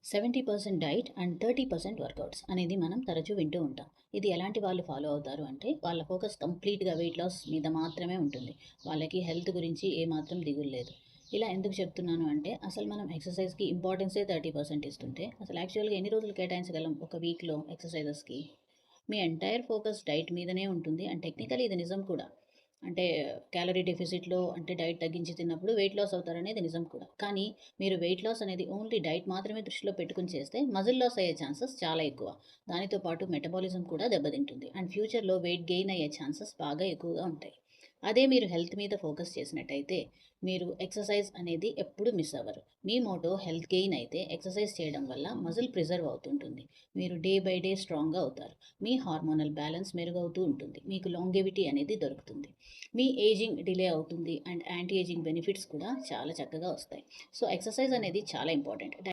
70% diet and 30% workouts అనేది మనం తరచూ వింటూ ఉంటాం. ఇది ఎలాంటి వాళ్ళు ఫాలో అవుతారు అంటే, వాళ్ళ ఫోకస్ కంప్లీట్‌గా వెయిట్ లాస్ మీద మాత్రమే ఉంటుంది. వాళ్ళకి హెల్త్ గురించి ఏమాత్రం దిగులు లేదు. ఇలా ఎందుకు చెప్తున్నాను అంటే, అసలు మనం ఎక్సర్సైజ్‌కి ఇంపార్టెన్సే 30% ఇస్తుంటే, అసలు యాక్చువల్‌గా ఎన్ని రోజులు కేటాయించగలం ఒక వీక్‌లో ఎక్సర్సైజెస్‌కి? మీ ఎంటైర్ ఫోకస్ డైట్ మీదనే ఉంటుంది. అండ్ టెక్నికల్లీ ఇది నిజం కూడా. అంటే క్యాలరీ డెఫిసిట్‌లో అంటే డైట్ తగ్గించి తిన్నప్పుడు వెయిట్ లాస్ అవుతారనేది నిజం కూడా. కానీ మీరు వెయిట్ లాస్ అనేది ఓన్లీ డైట్ మాత్రమే దృష్టిలో పెట్టుకొని చేస్తే మజిల్ లాస్ అయ్యే ఛాన్సెస్ చాలా ఎక్కువ. దానితో పాటు మెటబాలిజం కూడా దెబ్బతింటుంది. అండ్ ఫ్యూచర్‌లో వెయిట్ గెయిన్ అయ్యే ఛాన్సెస్ బాగా ఎక్కువగా ఉంటాయి. అదే మీరు హెల్త్ మీద ఫోకస్ చేసినట్టయితే మీరు ఎక్సర్సైజ్ అనేది ఎప్పుడు మిస్ అవ్వరు. మీ మోటో హెల్త్ గెయిన్ అయితే ఎక్సర్సైజ్ చేయడం వల్ల మజిల్ ప్రిజర్వ్ అవుతుంటుంది. మీరు డే బై డే స్ట్రాంగ్‌గా అవుతారు. మీ హార్మోనల్ బ్యాలెన్స్ మెరుగవుతూ ఉంటుంది. మీకు లాంగెవిటీ అనేది దొరుకుతుంది. మీ ఏజింగ్ డిలే అవుతుంది అండ్ యాంటీ ఏజింగ్ బెనిఫిట్స్ కూడా చాలా చక్కగా వస్తాయి. సో ఎక్సర్సైజ్ అనేది చాలా ఇంపార్టెంట్.